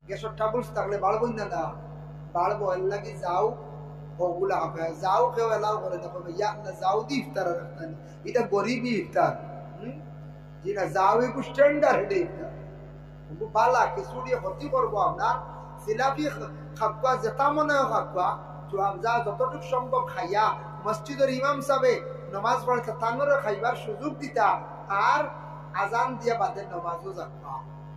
গ্যাসের ট্রাবলস থাকলে বাড়বই না না বাড়বো এর লাগে যাও ওগুলা হবে যাও কেউ এলাও করে দেখো ইয়া না যাও দি ইফতার রাখতেন এটা গরিবই ইফতার জি না যাও একটু স্ট্যান্ডার্ড ইফতার বালা কিছু দিয়ে ক্ষতি করবো আপনার জিলাপি খাবা যেটা মনে হয় খাবা যা যতটুকু সম্ভব খাইয়া মসজিদের ইমাম সাহেবে নমাজ পড়তে তাঙ্গরে খাইবার সুযোগ দিতা আর আজান দিয়া বাদে নমাজও যাবা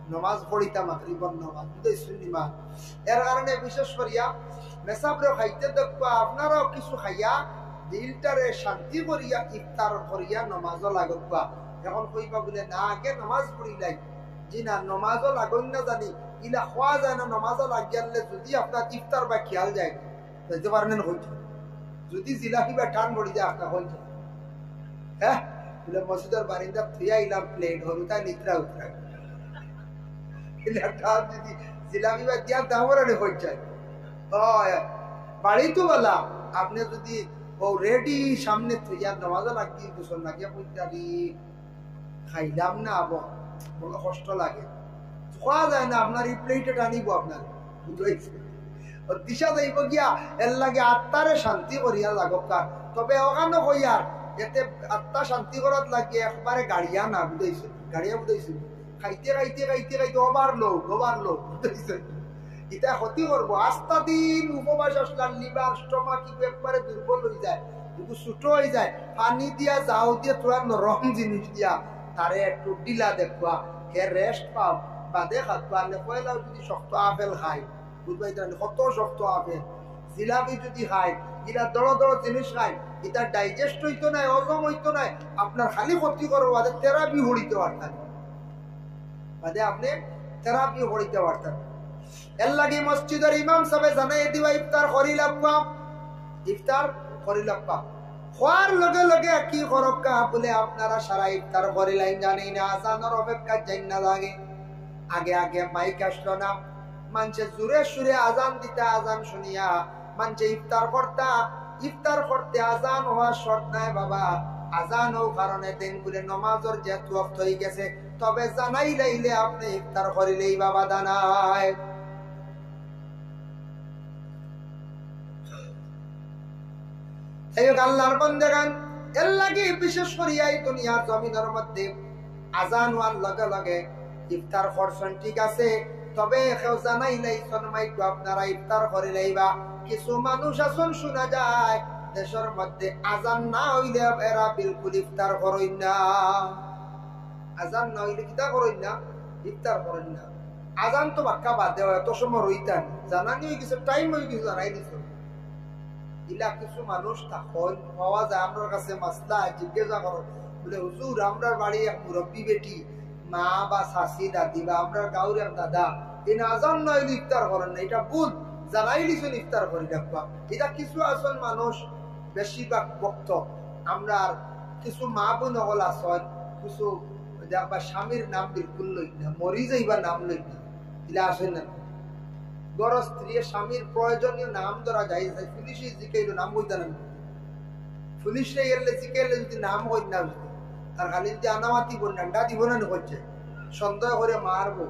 নমাজ পড়িতা মাগরিবর নমাজ বুঝাই শুনিমা এর কারণে বিশেষ করিয়া মেসাবরে খাইতে দেখবা আপনারাও কিছু খাইয়া দিলটারে শান্তি করিয়া ইফতার করিয়া নমাজও লাগবা এখন কইবা বলে না আগে নমাজ পড়িলাই জি না নমাজও লাগুন না জানি ইলা খোয়া যায় না নমাজও লাগিয়ালে যদি আপনার ইফতার বা খেয়াল যায় বুঝতে পারেন হইছে যদি জিলাপি বা টান পড়ি যায় আপনার হইছে হ্যাঁ বলে মসজিদের বারিন্দা থুইয়া ইলাম প্লেট হরু তাই নিদ্রা উতরা যদি জিলাপি বা দিয়া দামরে হয়ে যায় বাড়ি তো বলা আপনি যদি ও রেডি সামনে থুইয়া নমাজও লাগিয়ে দুশো লাগিয়ে বুঝতারি খাইলাম না আবো বড় কষ্ট লাগে খোয়া যায় না আপনার এই প্লেটে টানিব আপনার দিশা যাইব গিয়া এর লাগে আত্মারে শান্তি করিয়া লাগকার তবে ওখানে কইয়ার এতে আত্মা শান্তি করাত লাগে একবারে গাড়িয়া না বুঝাইছে গাড়িয়া বুঝাইছে খাইতে খাইতে খাইতে খাইতে ওবার লোক বুঝাইছে এটা ক্ষতি করবো আস্তা দিন উপবাস আসলাম লিভার স্টমাক কিন্তু একবারে দুর্বল হয়ে যায় কিন্তু ছোট হয়ে যায় পানি দিয়া যাও দিয়ে তোরা নরম জিনিস দিয়া তারে একটু ডিলা দেখবা হে রেস্ট পাও বাদে খাতবা পয়লাও যদি শক্ত আপেল খায় বুঝবাই কত শক্ত আপেল জিলাপি যদি খায় এটা দড় দড় জিনিস খায় এটা ডাইজেস্ট হইতো নাই হজম হইতো নাই আপনার খালি ক্ষতি করবো বাদে থেরাপি হরিতে পারতেন বাদে আপনি থেরাপি হরিতে পারতেন এর লাগে মসজিদের ইমাম সাহেব জানাই দিবা ইফতার করি লাগবা ইফতার করি লাগবা খোয়ার লগে লগে কি করক্কা বলে আপনারা সারা ইফতার করি লাইন জানি না আজানের অপেক্ষা যাই না লাগে আগে আগে মাইক আসলো না মানুষে জোরে সুরে আজান দিতা আজান শুনিয়া মানুষে ইফতার করতে আজান হওয়ার শর্ত নাই বাবা আজান ও কারণে দিন বলে নমাজের যে ওয়াক্ত হয়ে গেছে তবে জানাই লাইলে আপনি ইফতার করিলেই বাবা দানায় আল্লাহর বান্দাগান এর লাগে বিশেষ করিয়া এই দুনিয়ার জমিনের মধ্যে আজান হওয়ার লগে লগে ইফতার করছেন ঠিক আছে তবে কেউ জানাই লাইছেন মাইকো আপনারা ইফতার করিলেইবা কিছু মানুষ আসন শোনা যায় দেশের মধ্যে আজান না হইলে এরা বিলকুল ইফতার করেন না আজান না হইলে কিতা করেন না ইফতার করেন না আজান তো বাক্কা বাদ দেওয়া এত সময় রইতেন জানানি হয়ে গেছে টাইম হয়ে গেছে জানাই দিত ইলা কিছু মানুষ তখন পাওয়া যায় আমার কাছে মাসলা জিজ্ঞাসা করো বলে হুজুর আমরা বাড়ি এক মুরব্বী বেটি মা বা শাশি দাদি বা আমরা গাঁওর এক দাদা এই আজান না হইলে ইফতার করেন না এটা ভুল জানাই দিছেন ইফতার করে রাখবা এটা কিছু আসন মানুষ বেশিরভাগ ভক্ত আমরা কিছু মা বোন হল আসন কিছু দেখবা স্বামীর নাম বিলকুল লই না মরি যাইবা নাম লই না এগুলা আসেন না গড় স্ত্রী স্বামীর প্রয়োজনীয় নাম ধরা যায় পুলিশে জিকাইল নাম হইতা না পুলিশে এলে জিকাইলে যদি নাম হই না আর খালি যদি আনামাতি বোন ডান্ডা দিব না হচ্ছে সন্দেহ করে মারবো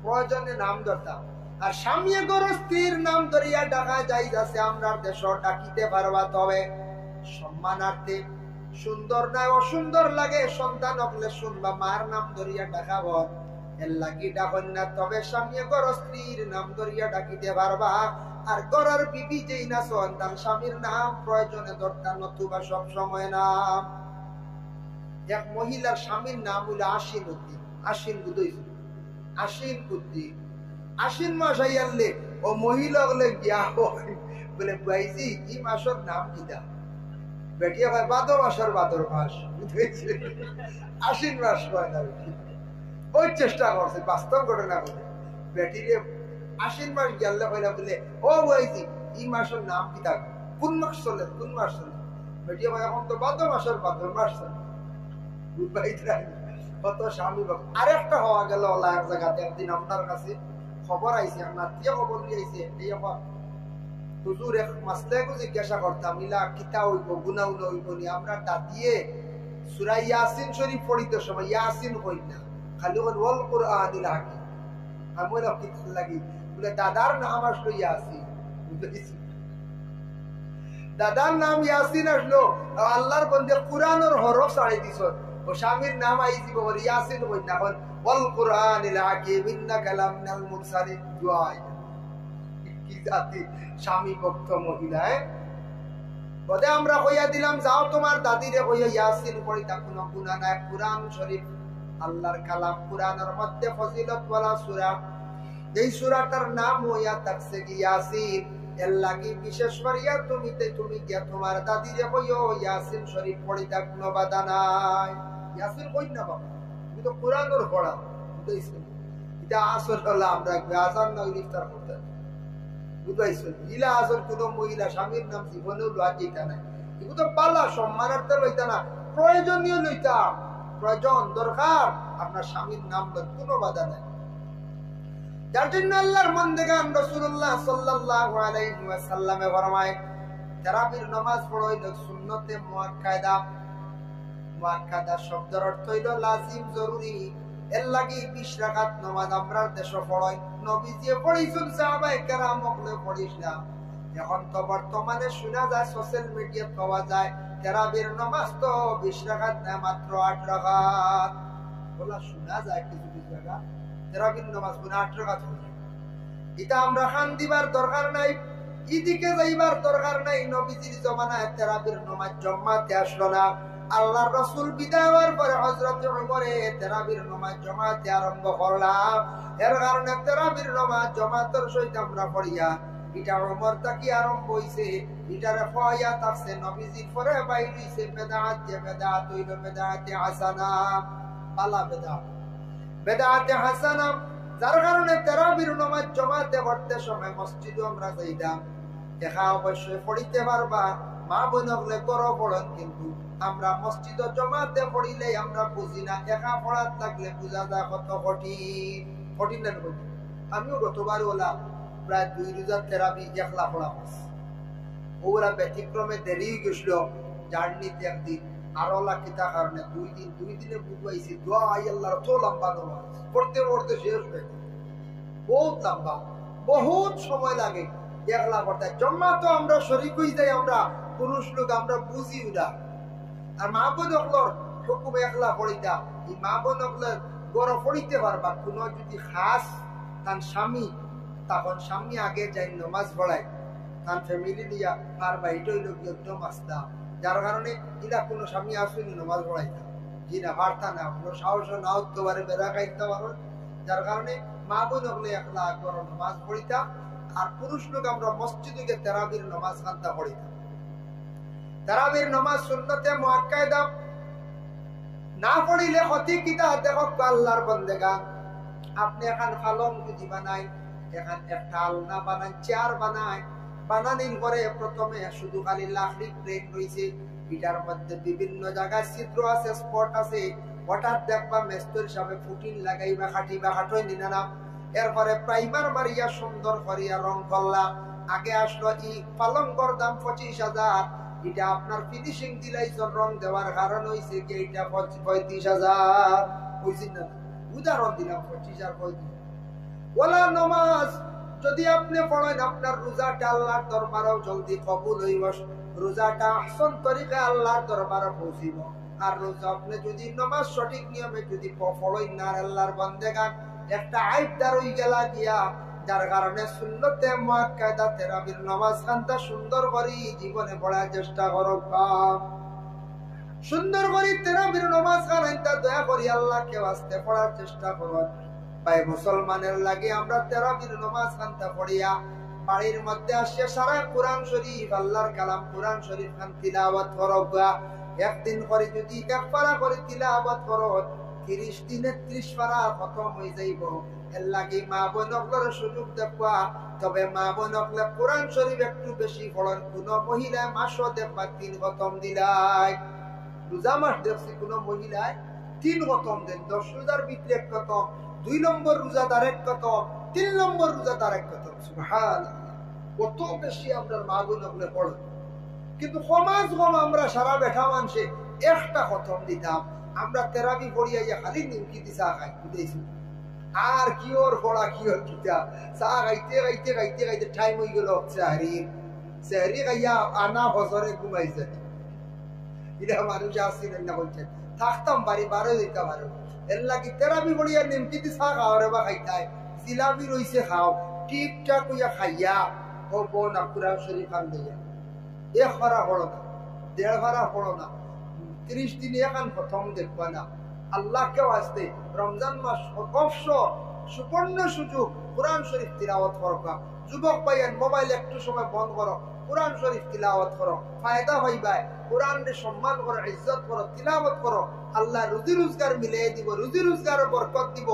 প্রয়োজনীয় নাম ধরতাম আর স্বামী গড় স্ত্রীর নাম ধরিয়া ডাকা যাই যাচ্ছে আমরা দেশ ডাকিতে পারবা তবে সম্মানার্থে সুন্দর নয় অসুন্দর লাগে সন্তান হলে শুনবা মার নাম ধরিয়া ডাকাব এর লাগি ডাকন না তবে স্বামী গড় স্ত্রীর নাম ধরিয়া ডাকিতে পারবা আর গড়ার বিবি যেই না সন্তান স্বামীর নাম প্রয়োজনে ধরতাম নতুবা সব সময় নাম এক মহিলার স্বামীর নাম হলো আশ্বিন উদ্দিন আশ্বিন বুঝইছি আশ্বিন উদ্দিন আশ্বিন মাস আইয়ালে ও মহিলা হলে গিয়া বলে বাইজি এই মাসের নাম কিতা বেটিয়া ভাই ভাদর মাসের ভাদর মাস আশ্বিন মাস হয় না ওই চেষ্টা করছে বাস্তব ঘটনা বলে বেটিরে আশ্বিন মাস গেলে হইলা বলে ও বাইজি এই মাসের নাম কিতা কোন মাস চলে কোন মাস চলে বেটিয়া ভাই এখন তো ভাদর মাসের ভাদর মাস চলে কত স্বামী আরেকটা হওয়া গেল এক জায়গাতে একদিন আপনার কাছে খবর আইছে আপনার কে খবর নিয়ে আইছে এই আমার হুজুর এক মাসলাকে জিজ্ঞাসা করতাম ইলা কিতা হইব গুনাহ হইব নি আমরা দাদিয়ে সূরা ইয়াসিন শরীফ পড়িতে সময় ইয়াসিন হই না খালি ওয়াল কুরআনিল হাকিম আমি বললাম কি লাগি, বলে দাদার নাম আসলো ইয়াসিন। দাদার নাম ইয়াসিন আসলো, আল্লাহর বন্দে কুরআনের হরফ ছাড়াই দিছ, ও স্বামীর নাম আই দিব বলে ইয়াসিন কই না হন ওয়াল কুরআনিল হাকিম ইন্নাকা লামিনাল মুরসালিন। জয় কি জাতি স্বামী ভক্ত মহিলা। বলে আমরা কইয়া দিলাম যাও তোমার দাদিরে কইয়া ইয়াসিন পড়িতা, কোনো গুনাহ নাই। কুরআন শরীফ আল্লাহর কালাম, কুরআনের মধ্যে ফজিলত ওয়ালা সূরা, এই সূরাটার নাম হইয়া থাকছে কি ইয়াসিন। এর লাগি বিশেষ করিয়া তুমি গিয়া তোমার দাদিরে কইও ইয়াসিন শরীফ পড়িতা, কোনো বাধা নাই। ইয়াসিন কই না বাবা, তুমি তো কুরআনের পড়া বুঝাইছেন। এটা আসল হলো আমরা আজান না ইফতার করতে বুঝাইছেন। ইলা আসল কোনো মহিলা স্বামীর নাম জীবনেও লওয়া যেতা নাই, এগুলো তো পালা সম্মানার্থে লইতা না, প্রয়োজনীয় লইতা, প্রয়োজন দরকার আপনার স্বামীর নাম লই, কোনো বাধা নাই। যার জন্য আল্লাহর বান্দাগান রাসূলুল্লাহ সাল্লাল্লাহু আলাইহি ওয়াসাল্লামে ফরমায় তারাবির নামাজ পড়ইল সুন্নতে মুআক্কাদা। মুআক্কাদা শব্দের অর্থ হইল লাজিম, জরুরি। এর লাগি 20 রাকাত নামাজ আমরা দেশে পড়াই, নবীজি পড়িছেন, সাহাবায়ে কেরাম বলে পড়িছিলাম। এখন তো বর্তমানে শোনা যায়, সোশ্যাল মিডিয়া পাওয়া যায় তারাবির নামাজ তো 20 রাকাত না, মাত্র 8 রাকাত বলা শোনা যায়। কিছু জায়গা তারাবির নামাজ 8 রাকাত হয়। এটা আমরা খান দিবার দরকার নাই, এদিকে যাইবার দরকার নাই। নবীজির জমানায় তারাবির নামাজ জামাতে আসলো না। আল্লাহর রাসূল বিদায় হওয়ার পরে হযরত ওমরে তারাবির নামাজ জামাতে আরম্ভ করলাম। এর কারণে তারাবির নামাজ জামাতের সহিত আমরা পড়িয়া, এটা ওমর থেকে আরম্ভ হইছে। এটারে ফয়া তাফসে নবীজি পরে বাইর হইছে বেদাত। যে বেদাত হইল বেদাতে হাসানা, পালা বেদাত, বেদাতে হাসানা। যার কারণে তারাবির নামাজ জামাতে পড়তে সময় মসজিদে আমরা যাইতাম, দেখা অবশ্যই পড়িতে পারবা, মা বোন হলে করো পড়েন, কিন্তু আমরা মসজিদে জামাতে পড়িলে আমরা বুঝি না। একা পড়ার থাকলে বুঝা যায় কত কঠিন, কঠিন না কঠিন। আমিও গতবার ওলা প্রায় 2 রোজার তারাবি একলা পড়া হয়েছে, ওরা ব্যতিক্রমে দেরি গেছিল জার্নিতে একদিন। আর ওলা কিতা কারণে 2 দিনে বুঝবাইছি দোয়া আই আল্লাহর তো লম্বা নামাজ পড়তে পড়তে শেষ হয়ে যায়, বহুত লম্বা, বহুত সময় লাগে একলা পড়তে। জম্মা তো আমরা শরীক হয়ে যাই, আমরা পুরুষ লোক আমরা বুঝি না। আর মা বোন হকলর হুকুম একলা পড়িতা, এই মা বোন হকলের গড় পড়িতে পারবা। কোনো যদি খাস তার স্বামী, তখন স্বামী আগে যাই নমাজ পড়ায়, তার ফ্যামিলি দিয়া আর বাইটা হইল একদম আস্তা। যার কারণে ইলা কোনো স্বামী আসুনি নমাজ পড়াইতা, জি না পারতা না, কোনো সাহস না হতে পারে, বেড়া খাইতে পারো। যার কারণে মা বোন হকলে একলা গড় নমাজ পড়িতা। আর পুরুষ লোক আমরা মসজিদে তারাবির নামাজ কান্তা পড়িতাম। তারাবির নামাজ সুন্নতে মুআক্কাদা না পড়িলে ক্ষতি কিতা। দেখো আল্লাহর বান্দাগান, আপনি এখন ফালং যদি বানাই, এখন একটা আলনা বানান, চেয়ার বানায়, বানানির পরে প্রথমে শুধু খালি লাকড়ি প্লেট রয়েছে, এটার মধ্যে বিভিন্ন জায়গায় ছিদ্র আছে, স্পট আছে। হঠাৎ দেখবা মেস্তর হিসাবে ফুটিন লাগাইবা, খাটিবা, খাটোই নিনা না। এরপরে প্রাইমার মারিয়া সুন্দর করিয়া রং করলা। আগে আসলো ই পালঙ্কর দাম 25,000, এটা আপনার ফিনিশিং দিলাইছন, রং দেওয়ার কারণ হইছে কি এটা 35,000 বুঝছেন না। উদাহরণ দিলাম 25 আর 35। ওলা নামাজ যদি আপনি পড়েন, আপনার রোজাটা আল্লাহর দরবারেও জলদি কবুল হইব, রোজাটা আহসান তরিকা আল্লাহর দরবারে পৌঁছিব। আর রোজা আপনি যদি নামাজ সঠিক নিয়মে যদি পড়েন না, আল্লাহর বান্দাগান একটা আইবদার হই গেলা গিয়া। যার কারণে সুন্নতে মুআক্কাদা তারাবির নামাজ খানটা সুন্দর করে জীবনে পড়ার চেষ্টা করো, সুন্দর করে তারাবির নামাজ খানটা দয়া করি আল্লাহকে ওয়াস্তে পড়ার চেষ্টা করো। ভাই মুসলমানের লাগে আমরা তারাবির নামাজ খানটা পড়িয়া বাড়ির মধ্যে আসে সারা কোরআন শরীফ, আল্লাহর কালাম কোরআন শরীফ খান তিলাওয়াত করো। একদিন করে যদি এক পারা করে তিলাওয়াত করো, 30 দিনে 30 পারা খতম হয়ে যাইব। এর লাগে মা বোনকলের সুযোগ দেখবা। তবে মা বোনকলে কোরআন শরীফ একটু বেশি পড়েন। কোন মহিলা মাসও দেখবা 3 খতম দিলাই, রোজা মাস দেখছি কোন মহিলায় 3 খতম দেন। 10 রোজার ভিতরে 1 খতম, 2 নম্বর রোজাদার 1 খতম, 3 নম্বর রোজাদার 1 খতম। সুবহানাল্লাহ, কত বেশি আমরা মা বোনকলে পড়ে। কিন্তু সমাজ কম আমরা সারা বেঠা মানুষে 1টা খতম দিতাম। আমরা তেরাবি পড়িয়া খালি নিমকি দিছা খাই বুঝেছি। আর কি ওর পড়া কি ওর কিতা চা খাইতে খাইতে খাইতে খাইতে টাইম হয়ে গেল সেহরি খাইয়া আনা বছরে ঘুমাই যায়। এটা মানুষ আসছিলেন না বলছেন থাকতাম বাড়ি বারো দিতে পারো এর লাগি তেরাবি বলিয়া নিমকিতে চা খাও রে বা খাইতাই জিলাপি রইছে খাও ঠিকঠাক হইয়া খাইয়া হব না কুরআন শরীফ খান দিয়া এ খরা হলো না দেড় ভাড়া হলো না 30 দিন এখান প্রথম দেখবা না আল্লাহকে আসতে রমজান মাস অবসর সুবর্ণ সুযোগ কুরআন শরীফ তিলাওয়াত করবা। যুবক ভাইয়ের মোবাইল একটু সময় বন্ধ করো, কুরআন শরীফ তিলাওয়াত করো, ফায়দা হইবাই। কুরআনের সম্মান করো, ইজ্জত করো, তিলাওয়াত করো, আল্লাহ রুজি রোজগার মিলিয়ে দিব, রুজি রোজগারের বরকত দিব।